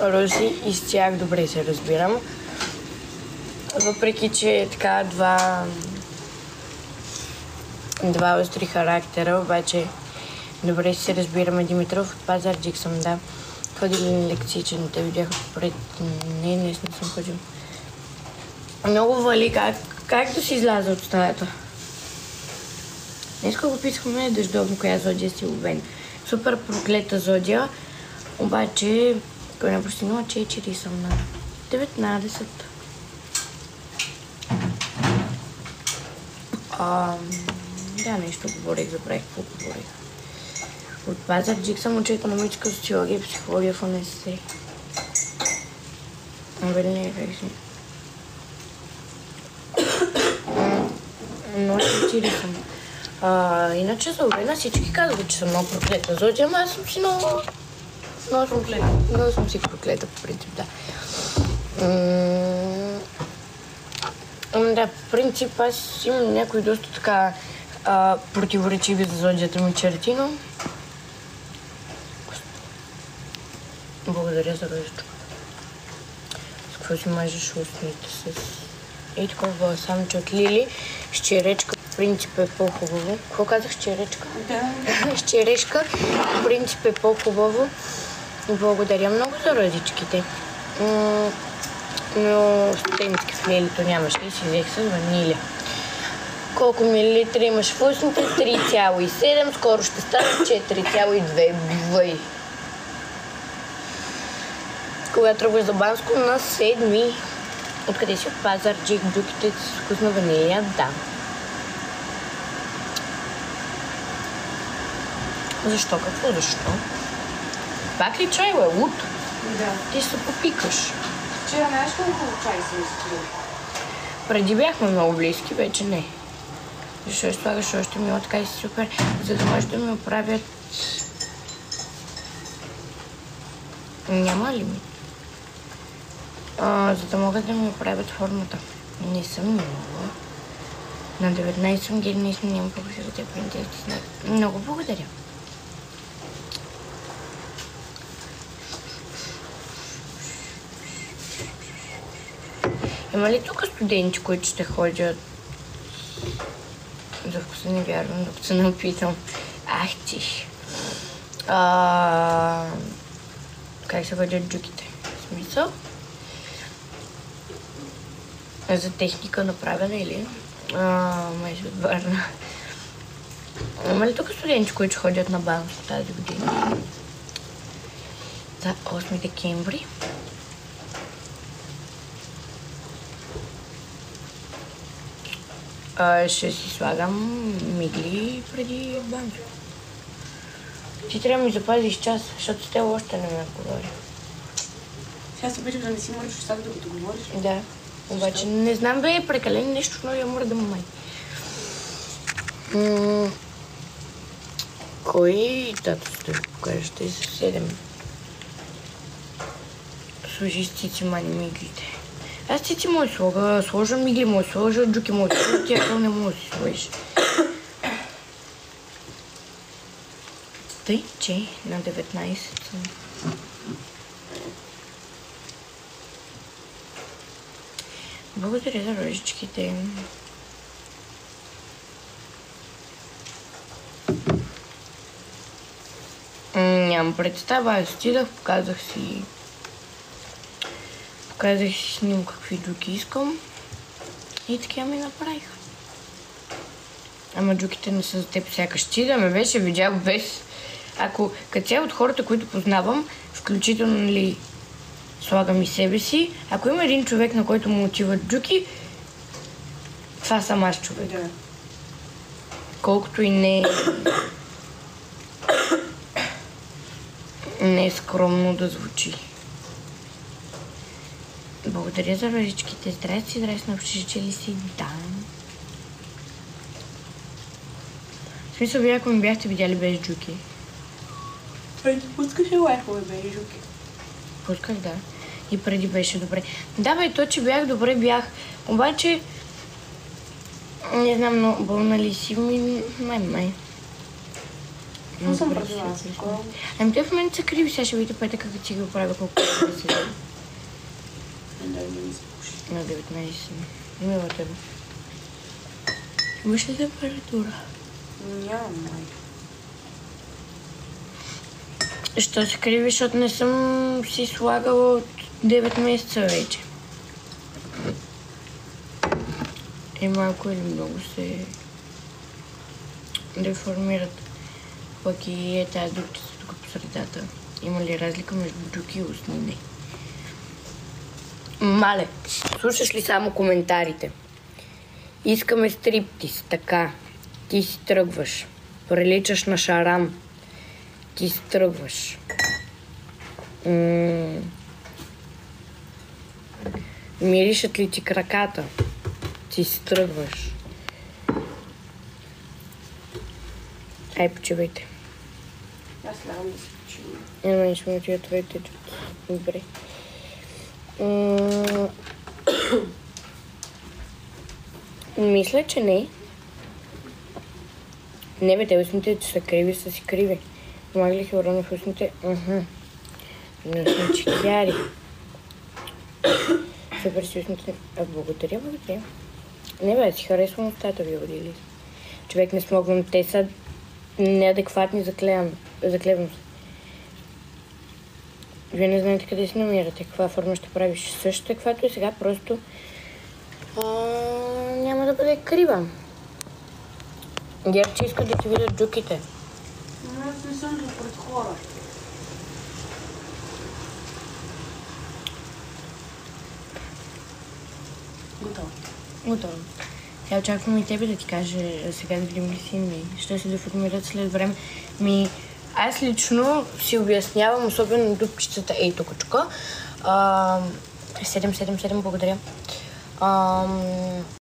Руси и с тях добре се разбирам. Въпреки, че така два остри характера, обаче добре се разбираме. Димитров от Пазарджик съм, да. Ходили на лекции, че не те видях отпред. Не съм ходил. Много вали, как да си изляза от стаята? Днеска го писахме дъждовно, коя зодия си обен. Супер проклета зодия, обаче кой не простигнала 4 съм на 19. Да, нещо говорих, забравих какво говорих. От Пазарджик съм, уча икономическа социология и психология в УНСС. Не, как си? Но 4 съм. Иначе за Овена всички казват, че съм много проклета зодия, ама аз съм си много съм си проклета, по принцип, да. Да, по принцип аз имам някои доста така противоречиви за зодията ми черти, но благодаря за ръждо. С какво си мажеш устните с... И такова самче от Лили. С черечка по принцип е по-хубаво. Какво казах? С черечка? Да. С черешка по принцип е по-хубаво. Благодаря много за розичките. Но стенски в Лилито нямаше и си взех с ваниля. Колко милилитра имаш в устните? 3,7. Скоро ще стане 4,2. Въй. Кога тръгваш за Банско? На 7. Откъде си? От Пазарджик, джуките с вкусна ванилия? Да. Защо? Какво защо? Пак ли чай, бе? Луд? Да. Ти се попикаш. Вчера знаеш колко чай съм изпил? Преди бяхме много близки, вече не. Защо слагаш още мило, така и си супер, за да може да ми оправят... Няма ли ми? За да могат да ми оправят формата. Не съм много. На 19 съм гели, наистина нямам по-красиво да те принцеси. Много благодаря. Има ли тук студенти, които ще ходят? За вкуса не вярвам, докато се напитам. Ах ти. Как се водят джуките? Смисъл? За техника направена или? Май се отвърна. Има ли тук студенти, които ходят на Банско тази година? За 8 декември. Ще си слагам мигли преди Банско. Ти трябва да ми запазиш час, защото с теб още не ме говори. Сега се обичам да не си мърдаш часак, докато говориш. Да. Обаче не знам бе, е прекалено нещо, но я мърдам май. Кой тато ще ви покажа? Ще са 7. Сложи с цици мани миглите. Аз цици му сложа мигли му сложа, джуки му сложа, тя не му си сложиш. Тъй, че на 19 съм. Благодаря за ръжичките. Нямам представа, аз отидах, показах си с ним какви джуки искам и така ми направих. Ама джуките не са за теб, сякаш ти да ме беше видял без... Ако като цяло от хората, които познавам, включително нали, слагам и себе си, ако има един човек, на който му отиват джуки, това съм аз човек. Да. Колкото и не е скромно да звучи. Благодаря за ръжичките. Здрасти, на общежитие ли си? Да. В смисъл, вие ако ми бяхте видяли без джуки. Ти пускаш ли лайфове без джуки? Пусках, да. И преди беше добре. Да, бе, то, че бях добре, бях. Обаче, не знам, но болна ли си ми? Май. Не съм добре, правила. ще се Ами те в момента са криви, сега ще видите Петър как ти ги оправя колко да се даде. Да, не се пуши. На 19. Мила тебе. Имаш ли температура? Нямам, май. Що се криви, защото не съм си слагала от 9 месеца вече. И малко или много се деформират. Пък и тази дупчица тук по средата. Има ли разлика между джуки и устни? Не. Мале, слушаш ли само коментарите? Искаме стриптиз, така. Ти си тръгваш. Приличаш на шарам. Ти си тръгваш. Миришат ли ти краката? Ти си тръгваш. Ай, почивайте. Аз лягам да се почивам. Не ще му отида твоите джуки. Добре. Мисля, че не. Не бе, те устните, че са криви, са си криви. Помага ли хилорона в устните? Не съм чекяри. Супер си устните. Благодаря. Не бе, си харесвам устата ви, Одили. Човек не смогвам. Те са неадекватни, заклевам се. Вие не знаете къде се намирате, каква форма ще правиш. Същата, каквато и сега, просто няма да бъде крива. Герче иска да ти видят джуките. Но аз не съм тук пред хора. Готово. Сега очаквам и тебе да ти каже, сега да видим ли си ми. Ще се деформират след време. Аз лично си обяснявам, особено дупчицата, ей тук. 777, благодаря.